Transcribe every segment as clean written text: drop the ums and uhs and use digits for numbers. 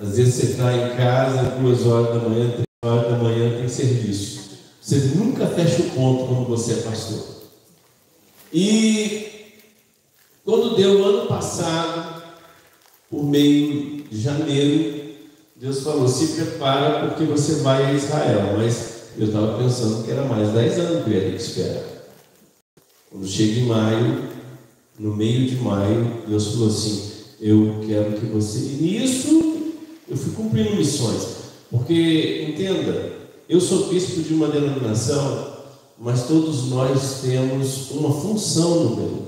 Às vezes você está em casa, 2 horas da manhã, 3 horas da manhã, tem serviço. Você nunca fecha o ponto quando você é pastor. E quando deu o ano passado, por meio de janeiro, Deus falou: se prepara porque você vai a Israel. Mas eu estava pensando que era mais 10 anos que eu ia ter que esperar. Quando chega em maio, no meio de maio, Deus falou assim: eu quero que você... E nisso eu fui cumprindo missões. Porque, entenda, eu sou bispo de uma denominação, mas todos nós temos uma função no meio,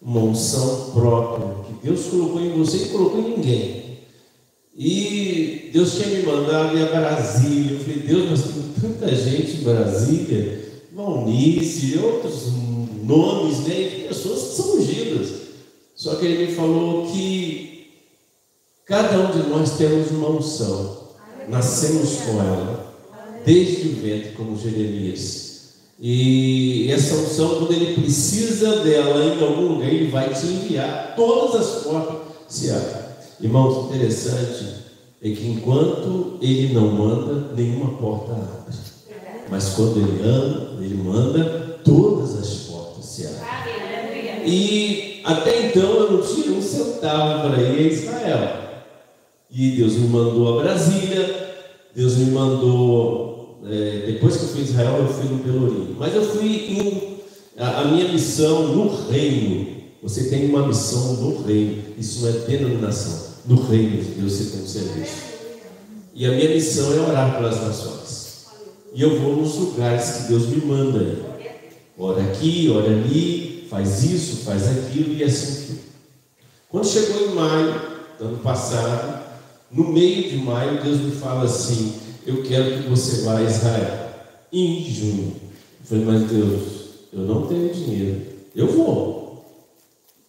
uma unção própria, que Deus colocou em você e colocou em ninguém. E Deus tinha me mandado ir a Brasília. Eu falei: Deus, nós temos tanta gente em Brasília, Valnice, outros nomes, né, de pessoas que são ungidas. Só que Ele me falou que cada um de nós temos uma unção, nascemos com ela, desde o ventre, como Jeremias. E essa unção, quando Ele precisa dela em algum lugar, Ele vai te enviar. Todas as portas se abrem. Irmãos, interessante é que enquanto Ele não manda, nenhuma porta abre. Mas quando Ele manda, todas as portas se abrem. E até então eu não tinha um centavo para ir a Israel. E Deus me mandou a Brasília. Deus me mandou, depois que eu fui a Israel, eu fui no Pelourinho. Mas eu fui a minha missão no reino. Você tem uma missão no reino. Isso não é denominação. No reino de Deus você tem um serviço. E a minha missão é orar pelas nações. E eu vou nos lugares que Deus me manda aí. Ora aqui, ora ali, faz isso, faz aquilo, e assim foi. Quando chegou em maio do ano passado, no meio de maio, Deus me fala assim: eu quero que você vá a Israel em junho. Eu falei: mas Deus, eu não tenho dinheiro. Eu vou.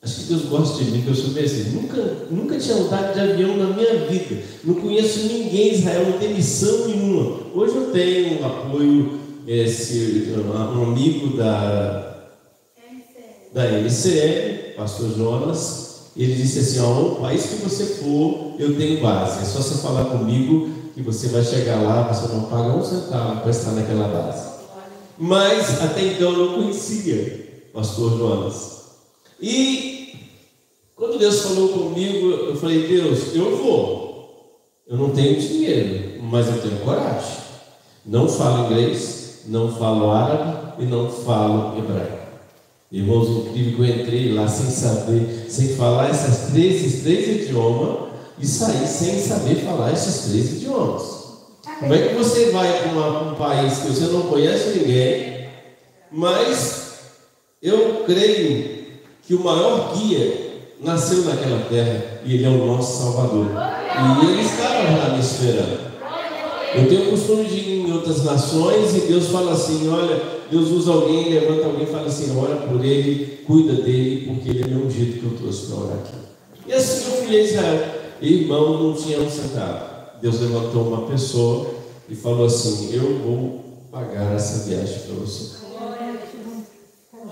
Acho que Deus gosta de mim, que eu sou assim. Nunca tinha andado de avião na minha vida. Não conheço ninguém em Israel, não tenho missão nenhuma. Hoje eu tenho um apoio, um amigo da MCL, pastor Jonas. Ele disse assim: o país que você for, eu tenho base. É só você falar comigo que você vai chegar lá, você não paga um centavo para estar naquela base. Mas até então eu não conhecia pastor Jonas. E quando Deus falou comigo, eu falei: Deus, eu vou. Eu não tenho dinheiro, mas eu tenho coragem. Não falo inglês, não falo árabe e não falo hebraico. Irmãos, incrível que eu entrei lá sem saber, sem falar esses três idiomas, e saí sem saber falar esses 3 idiomas. Como é que você vai para um país que você não conhece ninguém? Mas eu creio que o maior guia nasceu naquela terra, e Ele é o nosso Salvador. E Ele estava já me esperando. Eu tenho o costume de ir em outras nações e Deus fala assim: olha, Deus usa alguém, levanta alguém e fala assim: ora por ele, cuida dele, porque ele é meu ungido que eu trouxe para orar aqui. E assim eu fui a Israel. Irmão, não tinha um centavo. Deus levantou uma pessoa e falou assim: eu vou pagar essa viagem para você.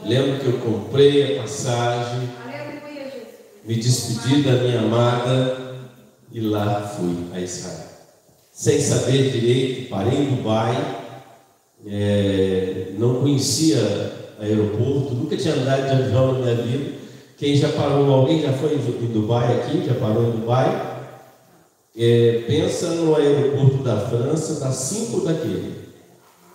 Lembro que eu comprei a passagem, me despedi da minha amada e lá fui a Israel. Sem saber direito, parei em Dubai, não conhecia aeroporto, nunca tinha andado de avião na minha vida. Quem já parou, alguém já foi em Dubai aqui? Já parou em Dubai? Pensa no aeroporto da França, dá 5 daquele.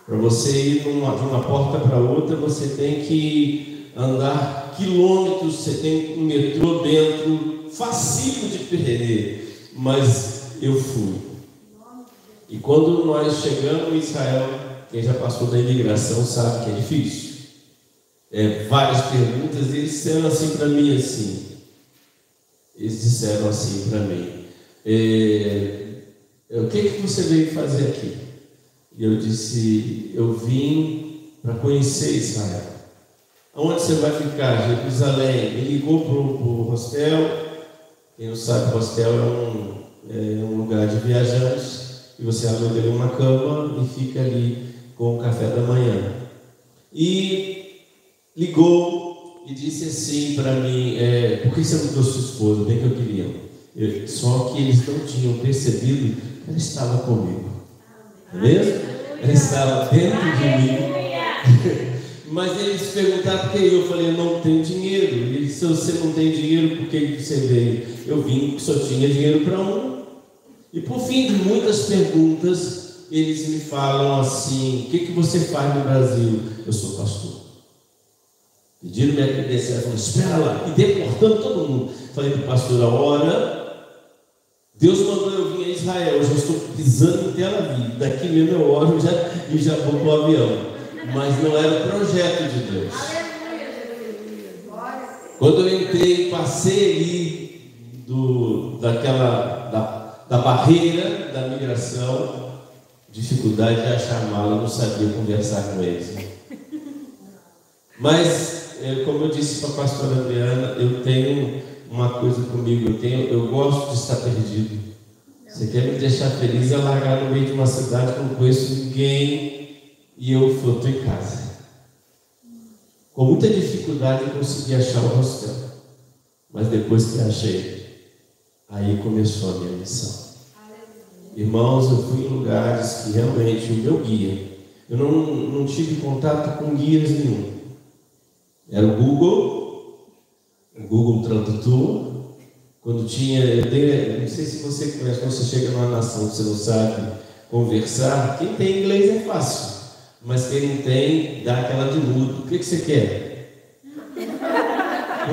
Para você ir de uma porta para outra, você tem que andar quilômetros, você tem um metrô dentro, facílimo de perder, mas eu fui. E quando nós chegamos em Israel, quem já passou da imigração sabe que é difícil. Várias perguntas, e eles disseram assim para mim, assim. Eles disseram assim para mim: o que você veio fazer aqui? E eu disse: eu vim para conhecer Israel. Onde você vai ficar? Jerusalém. Ele ligou para o hostel. Quem não sabe, hostel é um lugar de viajantes. E você aluga ali uma cama e fica ali com o café da manhã. E ligou e disse assim para mim: por que você não trouxe sua esposa? Bem que eu queria. Só que eles não tinham percebido que ela estava comigo. Não é mesmo? Ela estava dentro de mim. Mas eles perguntaram por que eu falei, eu não tenho dinheiro. E ele disse, se você não tem dinheiro, por que você veio? Eu vim porque só tinha dinheiro para um. E por fim de muitas perguntas, eles me falam assim, o que você faz no Brasil? Eu sou pastor. Pediram minha credencial, ela falou, espera lá, e deportando todo mundo. Falei para o pastor, olha, Deus mandou eu vir a Israel, eu já estou pisando em Tel Aviv, daqui mesmo eu oro e já vou para o avião. Mas não era o projeto de Deus. Quando eu entrei, passei ali da barreira da migração, dificuldade de achar mala, não sabia conversar com eles. Mas, como eu disse para a pastora Adriana, eu tenho uma coisa comigo, eu gosto de estar perdido. Você quer me deixar feliz, é largar no meio de uma cidade que eu não conheço ninguém e eu estou em casa. Com muita dificuldade eu consegui achar o hostel, mas depois que achei, aí começou a minha missão. Irmãos, eu fui em lugares que realmente o meu guia, eu não tive contato com guias nenhum. Era o Google Tradutor. Quando tinha, não sei se você conhece, quando você chega numa nação que você não sabe conversar, quem tem inglês é fácil, mas quem não tem, dá aquela de mudo. O que você quer?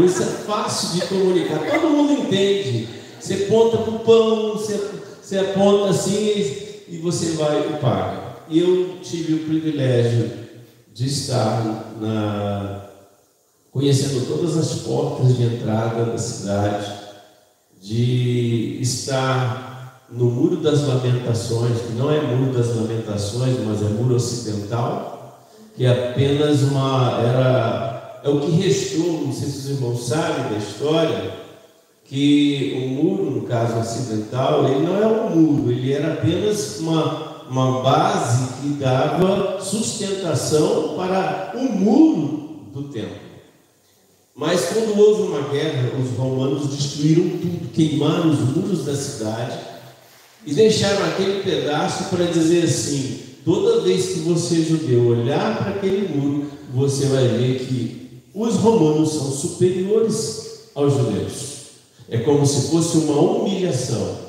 Isso é fácil de comunicar, todo mundo entende. Você aponta para o pão, você aponta assim e você vai e paga. E eu tive o privilégio de estar conhecendo todas as portas de entrada da cidade, de estar no Muro das Lamentações, que não é Muro das Lamentações, mas é Muro Ocidental, que é apenas é o que restou, não sei se os irmãos sabem da história, que o muro, no caso ocidental, ele não é um muro, ele era apenas uma base que dava sustentação para o muro do templo. Mas quando houve uma guerra, os romanos destruíram tudo, queimaram os muros da cidade e deixaram aquele pedaço para dizer assim, toda vez que você, judeu, olhar para aquele muro, você vai ver que os romanos são superiores aos judeus. É como se fosse uma humilhação.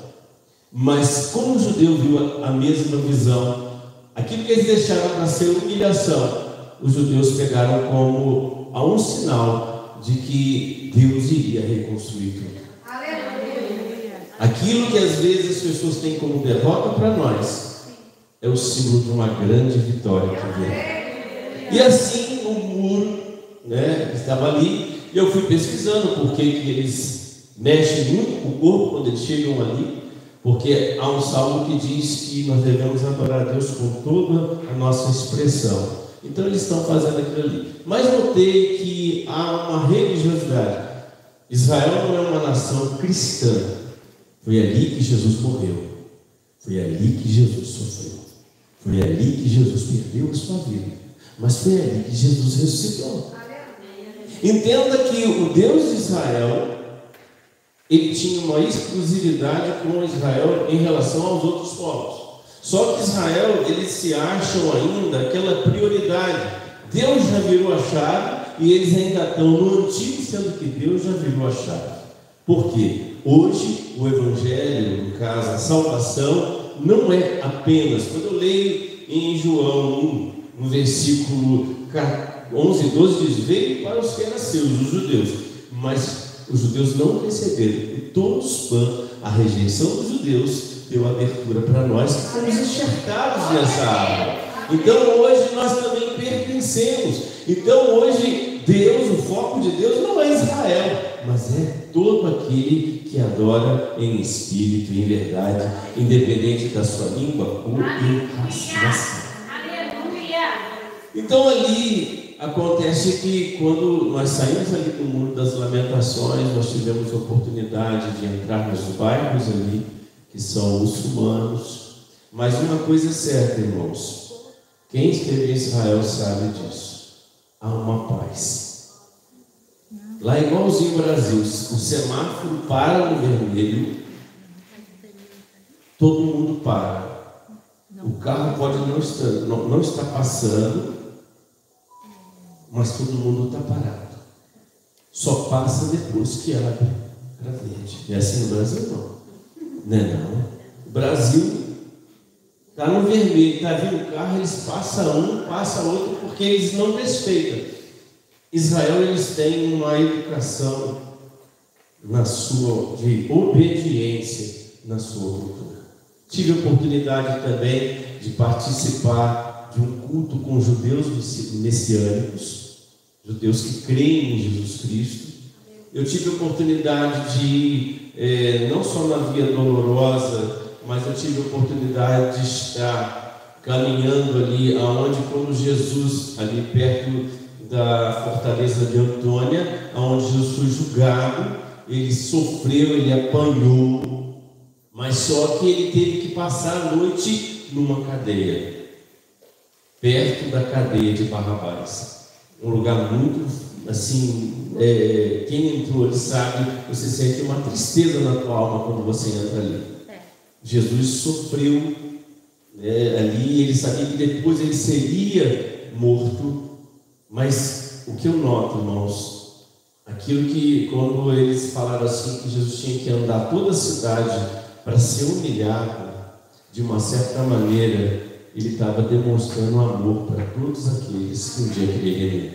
Mas como o judeu viu a mesma visão, aquilo que eles deixaram para ser humilhação, os judeus pegaram como a um sinal de que Deus iria reconstruir tudo. Aleluia. Aquilo que às vezes as pessoas têm como derrota para nós é o símbolo de uma grande vitória que vem. E assim o muro, estava ali, e eu fui pesquisando porque que eles mexem muito com o corpo quando eles chegam ali, porque há um salmo que diz que nós devemos adorar a Deus com toda a nossa expressão. Então eles estão fazendo aquilo ali. Mas notei que há uma religiosidade. Israel não é uma nação cristã. Foi ali que Jesus morreu. Foi ali que Jesus sofreu. Foi ali que Jesus perdeu a sua vida. Mas foi ali que Jesus ressuscitou. Entenda que o Deus de Israel, ele tinha uma exclusividade com Israel em relação aos outros povos. Só que Israel, eles se acham ainda aquela prioridade. Deus já virou a chave e eles ainda estão no antigo, sendo que Deus já virou a chave. Por quê? Hoje, o Evangelho, no caso, a salvação, não é apenas, quando eu leio em João 1, no versículo 11 e 12, diz, veio para os que eram seus, os judeus, mas os judeus não receberam, e todos a rejeição dos judeus deu abertura para nós que fomos enxertados nessa área. Então hoje nós também pertencemos. Então hoje Deus, o foco de Deus não é Israel, mas é todo aquele que adora em espírito e em verdade, independente da sua língua, cor e raça. Então ali acontece que quando nós saímos ali do Muro das Lamentações, nós tivemos a oportunidade de entrar nos bairros ali, que são muçulmanos. Mas uma coisa é certa, irmãos, quem esteve em Israel sabe disso, há uma paz. Lá é igualzinho ao Brasil, o semáforo para no vermelho, todo mundo para. O carro pode não estar passando, mas todo mundo está parado. Só passa depois que ela para frente. É assim no Brasil? Não é não. O Brasil está no vermelho, está vindo o carro, eles passam um, passa outro, porque eles não respeitam. Israel, eles têm uma educação de obediência na sua cultura. Tive a oportunidade também de participar de um culto com judeus messiânicos, judeus que creem em Jesus Cristo. Eu tive a oportunidade de ir, não só na Via Dolorosa, mas eu tive a oportunidade de estar caminhando ali, quando Jesus, ali perto da fortaleza de Antônia, onde Jesus foi julgado, ele sofreu, ele apanhou, mas só que ele teve que passar a noite numa cadeia, perto da cadeia de Barrabás, um lugar muito assim, quem entrou ali sabe, você sente uma tristeza na tua alma quando você entra ali. Jesus sofreu ali, ele sabia que depois ele seria morto. Mas o que eu noto, irmãos, aquilo que quando eles falaram assim que Jesus tinha que andar toda a cidade para ser humilhado, de uma certa maneira, ele estava demonstrando amor para todos aqueles que um dia queriam.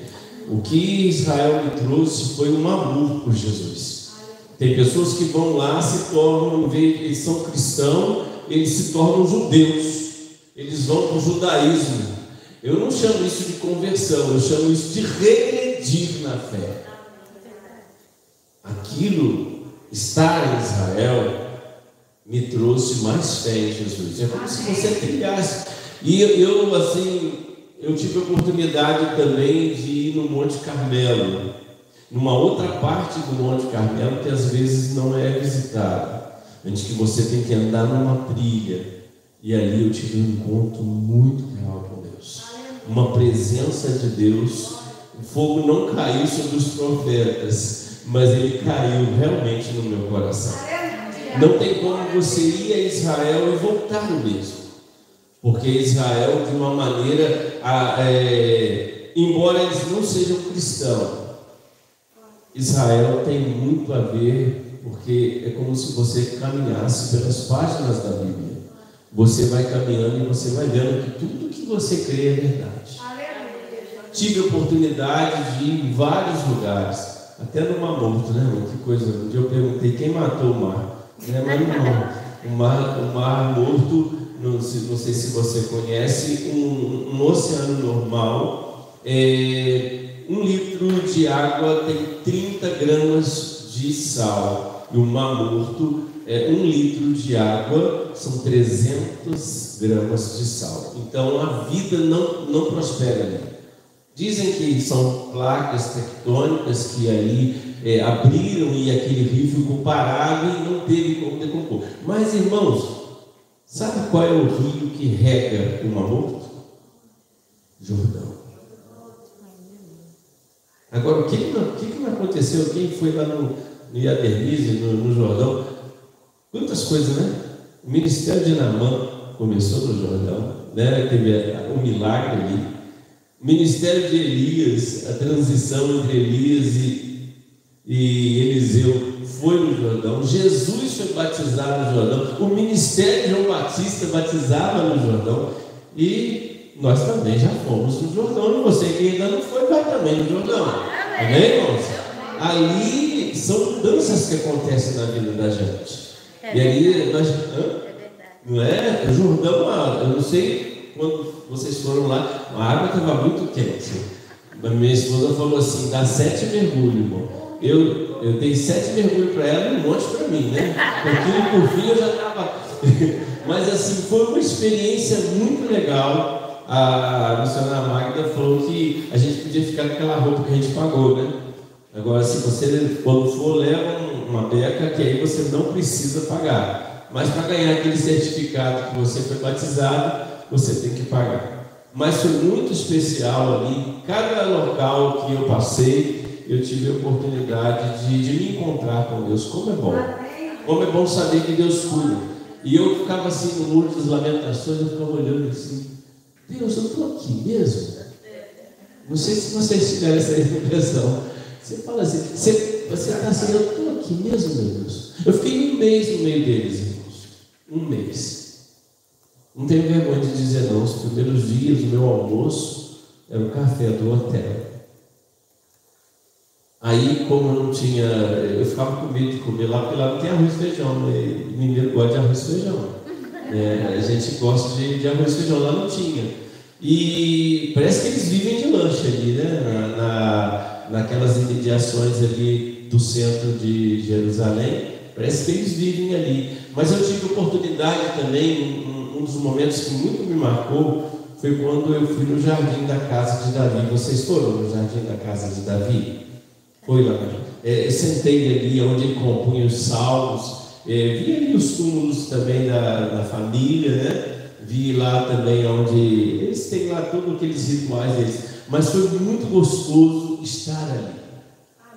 O que Israel me trouxe foi um amor por Jesus. Tem pessoas que vão lá, se tornam, eles são cristãos, eles se tornam judeus, eles vão para o judaísmo. Eu não chamo isso de conversão, eu chamo isso de regredir na fé. Aquilo, estar em Israel, me trouxe mais fé em Jesus. É como se você trilhasse. E eu tive a oportunidade também de ir no Monte Carmelo, numa outra parte do Monte Carmelo que às vezes não é visitada, antes que você tem que andar numa trilha. E ali eu tive um encontro muito real com Deus. Uma presença de Deus. O fogo não caiu sobre os profetas, mas ele caiu realmente no meu coração. Não tem como você ir a Israel e voltar no mesmo, porque Israel, de uma maneira, embora eles não sejam cristãos, Israel tem muito a ver, porque é como se você caminhasse pelas páginas da Bíblia. Você vai caminhando e você vai vendo que tudo que você crê é verdade. Tive a oportunidade de ir em vários lugares, até no Mar Morto, né? Que coisa. Um dia eu perguntei quem matou o mar. Mas não, o Mar Morto, não sei se você conhece, um oceano normal, 1 litro de água tem 30 gramas de sal, e o Mar Morto 1 litro de água são 300 gramas de sal. Então a vida não prospera ali. Dizem que são placas tectônicas que ali abriram e aquele rio ficou parado e não teve como decompor. Mas, irmãos, sabe qual é o rio que rega o Mar Morto? Jordão. Agora, o que não aconteceu? Quem foi lá no Iadermise, no Jordão? Quantas coisas, né? O ministério de Naamã começou no Jordão, né? Teve um milagre ali. O ministério de Elias, a transição entre Elias e Eliseu foi no Jordão. Jesus foi batizado no Jordão. O ministério de João Batista batizava no Jordão. E nós também já fomos no Jordão. E você que ainda não foi, vai também no Jordão. Amém, irmãos? Ali são mudanças que acontecem na vida da gente. E aí nós... Não é? O Jordão, eu não sei quando vocês foram lá, a água estava muito quente. A minha esposa falou assim: dá 7 mergulhos, irmão. Eu dei 7 mergulhos para ela e um monte para mim, né? Porque por fim eu já estava. Mas assim, foi uma experiência muito legal. A missionária Magda falou que a gente podia ficar com aquela roupa que a gente pagou, né? Agora, se você, quando for, leva uma beca, que aí você não precisa pagar. Mas para ganhar aquele certificado que você foi batizado, você tem que pagar. Mas foi muito especial ali. Cada local que eu passei, eu tive a oportunidade de me encontrar com Deus. Como é bom! Como é bom saber que Deus cuida. E eu ficava assim no Muro das Lamentações, eu ficava olhando assim, Deus, eu estou aqui mesmo? Não sei se vocês tiveram essa impressão. Você fala assim, você está assim, eu estou aqui mesmo, meu Deus. Eu fiquei um mês no meio deles, irmãos. Um mês. Não tenho vergonha de dizer não, os primeiros dias do meu almoço era o café do hotel. Aí, como eu não tinha, eu ficava com medo de comer lá, porque lá não tem arroz e feijão, né? Mineiro gosta de arroz e feijão. A gente gosta de arroz e feijão, lá não tinha. E parece que eles vivem de lanche ali, né? Naquelas imediações ali do centro de Jerusalém, parece que eles vivem ali. Mas eu tive oportunidade também, um dos momentos que muito me marcou, foi quando eu fui no jardim da casa de Davi. Vocês foram no jardim da casa de Davi? Foi lá. Eu sentei ali onde ele compunha os salmos, vi ali os túmulos também da família, né? Vi lá também onde eles têm lá todos aqueles rituais deles. Mas foi muito gostoso estar ali.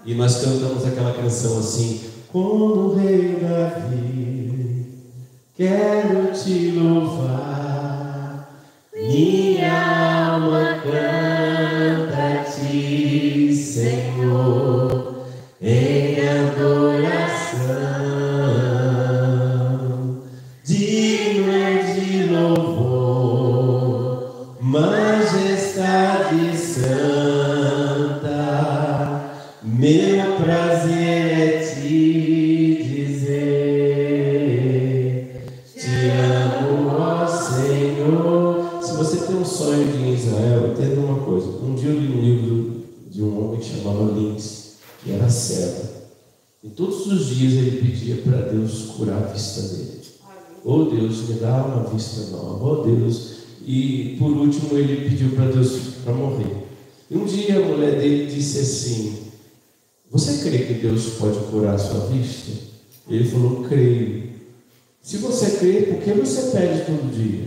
E nós cantamos aquela canção assim: como rei Davi, quero te louvar, minha alma canta a ti, Senhor, em adoração. Digno é de louvor, majestade santa, meu prazer é te dizer, te amo, ó Senhor. Se você tem um sonho de ir em Israel, entenda uma coisa. Um dia eu li um livro de um homem que chamava Lins, que era cego. E todos os dias ele pedia para Deus curar a vista dele. Oh Deus, me dá uma vista nova. Oh Deus. E por último ele pediu para Deus para morrer. E um dia a mulher dele disse assim: você crê que Deus pode curar a sua vista? Ele falou: creio. Se você crê, por que você pede todo dia?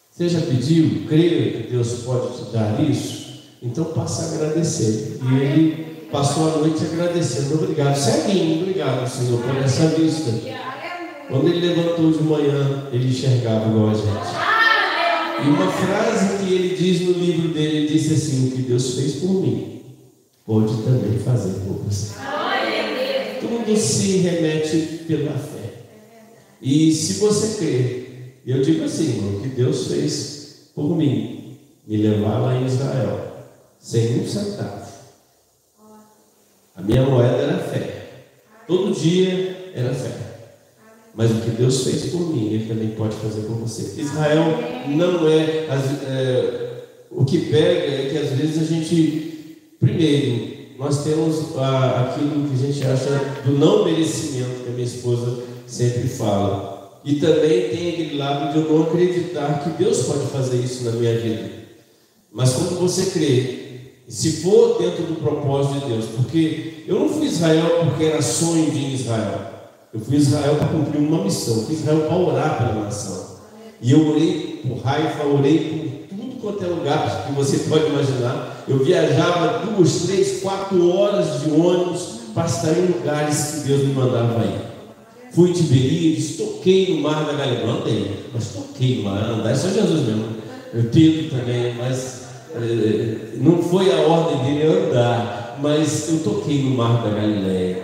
Você já pediu? Crê que Deus pode te dar isso? Então passa a agradecer. E ele passou a noite agradecendo. Obrigado, ceguinho, obrigado, Senhor, por essa vista. Quando ele levantou de manhã, ele enxergava igual a gente. E uma frase que ele diz no livro dele, ele disse assim: o que Deus fez por mim, pode também fazer por você. Tudo se remete pela fé. E se você crer, eu digo assim, irmão, que Deus fez por mim, me levar lá em Israel, sem um centavo. A minha moeda era fé. Todo dia era fé. Mas o que Deus fez por mim, Ele também pode fazer por você. Israel não é... o que pega é que às vezes a gente... Primeiro, nós temos aquilo que a gente acha do não merecimento, que a minha esposa sempre fala. E também tem aquele lado de eu não acreditar que Deus pode fazer isso na minha vida. Mas quando você crê, se for dentro do propósito de Deus, porque eu não fui Israel porque era sonho de ir em Israel. Eu fui Israel para cumprir uma missão. Eu fui Israel para orar pela nação. E eu orei por Haifa, orei por tudo quanto é lugar que você pode imaginar. Eu viajava 2, 3, 4 horas de ônibus para estar em lugares que Deus me mandava ir. Fui em Tiberíades, toquei no mar da Galileia. Não andei, mas toquei no mar. Andar é só Jesus mesmo. Eu Pedro também, mas não foi a ordem dele andar. Mas eu toquei no mar da Galileia.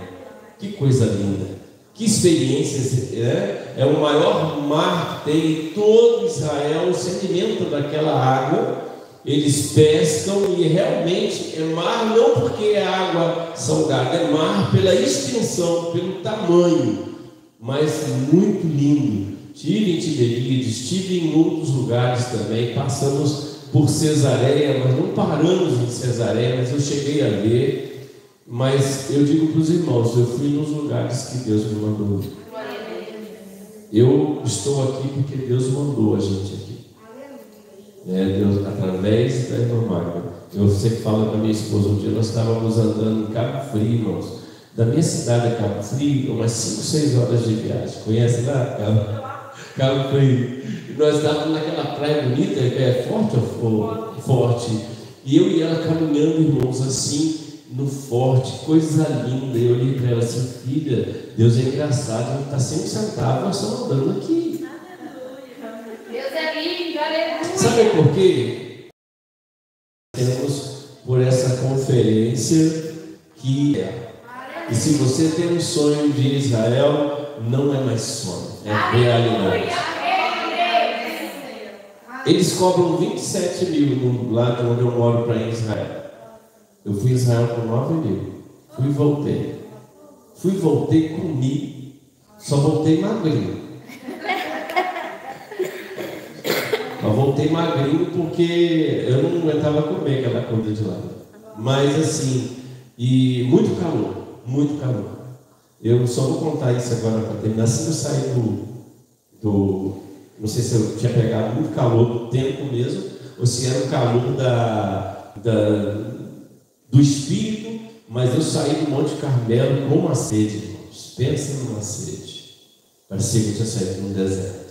Que coisa linda. Que experiência, né? É o maior mar que tem em todo Israel, se alimenta daquela água, eles pescam e realmente é mar não porque é água salgada, é mar pela extensão, pelo tamanho, mas muito lindo. Estive em Tiberíades, estive em outros lugares também, passamos por Cesareia, mas não paramos em Cesareia, mas eu cheguei a ver. Mas eu digo para os irmãos, eu fui nos lugares que Deus me mandou. Eu estou aqui porque Deus mandou a gente aqui. Deus, através da irmã Magda. Eu sempre falo com a minha esposa, um dia nós estávamos andando em Cabo Frio, irmãos. Da minha cidade a Cabo Frio, umas 5, 6 horas de viagem. Conhece lá? Cabo Frio. E nós estávamos naquela praia bonita, que é forte ou forte. E eu e ela caminhando, irmãos, assim. no forte, coisa linda. E eu olhei para ela assim: filha, Deus é engraçado, ele está sempre sentado, nós estamos andando aqui. Deus é lindo, aleluia. Sabe por quê? Temos por essa conferência que é. E se você tem um sonho de Israel, não é mais sonho, é realidade. Eles cobram 27 mil lá de onde eu moro para ir em Israel. Eu fui em Israel por 9 mil. Fui e voltei. Fui e voltei, comi. Só voltei magrinho. Eu voltei magrinho porque eu não aguentava comer aquela comida de lá. Mas assim, e muito calor, muito calor. Eu só vou contar isso agora para terminar. Assim eu saí não sei se eu tinha pegado muito calor do tempo mesmo, ou se era o calor do espírito, mas eu saí do Monte Carmelo com uma sede, irmãos. Pensa numa sede. Parecia que eu tinha saído num deserto.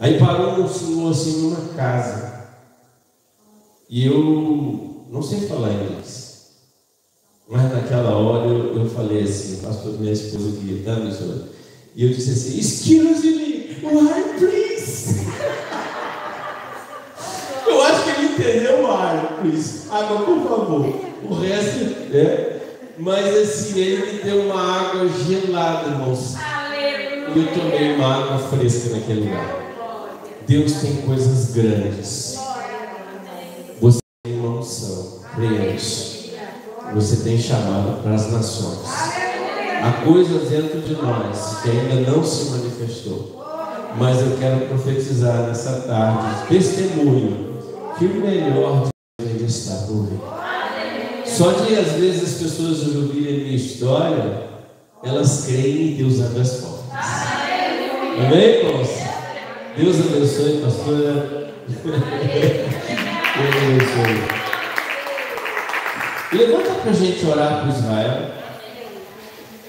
Aí parou um senhor assim numa casa. E eu não sei falar inglês. Mas naquela hora eu falei assim, pastor, minha esposa gritando, senhor. E eu disse assim: excuse me, why please? Eu acho que ele entendeu why please. Água, por favor. O resto mas assim, ele me deu uma água gelada, irmãos. E eu tomei uma água fresca naquele lugar. Deus tem coisas grandes. Você tem uma unção. Creia nisso. Você tem chamado para as nações. Há coisas dentro de nós que ainda não se manifestou. Mas eu quero profetizar nessa tarde, testemunho, que o melhor de Deus ainda está por vir. Só de às vezes as pessoas ouvirem a minha história, elas creem em Deus abre as portas. Amém, irmãos? Deus abençoe, pastora. Deus abençoe. Levanta para a gente orar por Israel.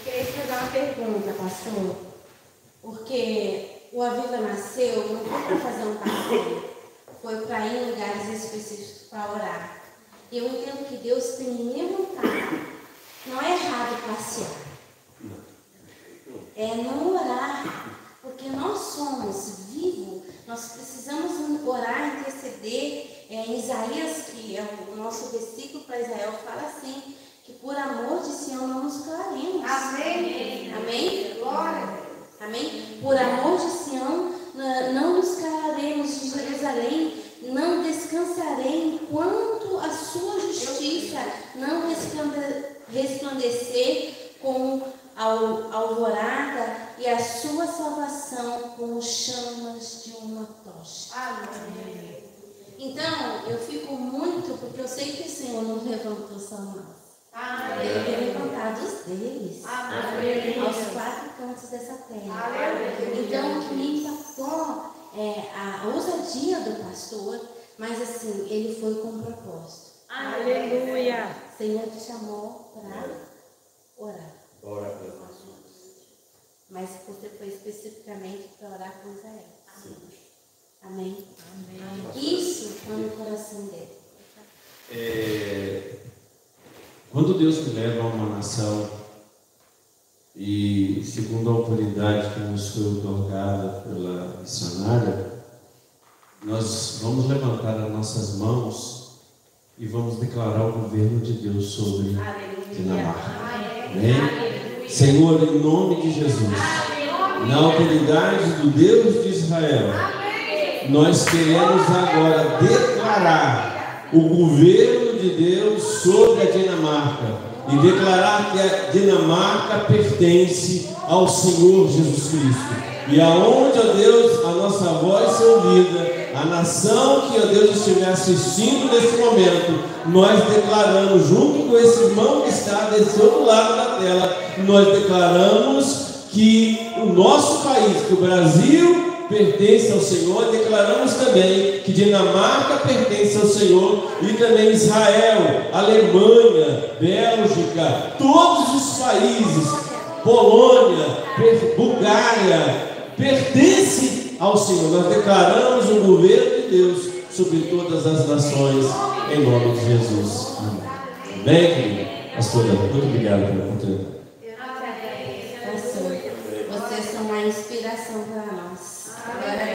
Queria te fazer uma pergunta, pastor. Porque o Aviva nasceu não foi para fazer um passeio, foi para ir em lugares específicos para orar. E eu entendo que Deus tem levantado. Não é errado passear. É não orar. Porque nós somos vivos, nós precisamos orar, interceder. Em Isaías, que é o nosso versículo para Israel, fala assim, que por amor de Sião não nos calaremos. Amém. Amém? Glória. Amém? Por amor de Sião não nos calaremos, de Jerusalém não descansarei enquanto a sua justiça não resplandecer com a alvorada e a sua salvação como chamas de uma tocha. Amém. Então, eu fico muito, porque eu sei que o Senhor não levantou só nós. Amém. Ele tem levantado os deles. Amém. Aos 4 cantos dessa terra. Amém. Então, o que me impactou é a ousadia do pastor, mas assim, ele foi com propósito. Aleluia. O Senhor te chamou para orar. Ora pelas nações. Mas você foi especificamente para orar por Israel. Amém? Amém. Isso foi no coração dele. Quando Deus me leva a uma nação, e segundo a autoridade que nos foi otorgada pela missionária, nós vamos levantar as nossas mãos e vamos declarar o governo de Deus sobre Dinamarca. Amém? Senhor, em nome de Jesus, na autoridade do Deus de Israel, nós queremos agora declarar o governo de Deus sobre a Dinamarca e declarar que a Dinamarca pertence ao Senhor Jesus Cristo. E aonde, ó Deus, a nossa voz ser ouvida, a nação que, ó Deus, estiver assistindo nesse momento, nós declaramos, junto com esse irmão que está desse outro lado da tela, nós declaramos que o nosso país, que o Brasil, pertence ao Senhor. Declaramos também que Dinamarca pertence ao Senhor, e também Israel, Alemanha, Bélgica, todos os países, Polônia, Bulgária, pertencem ao Senhor. Nós declaramos o governo de Deus sobre todas as nações, em nome de Jesus. Amém, querido? Pastora, muito obrigado pela oportunidade. Pastor, vocês são uma inspiração para nós.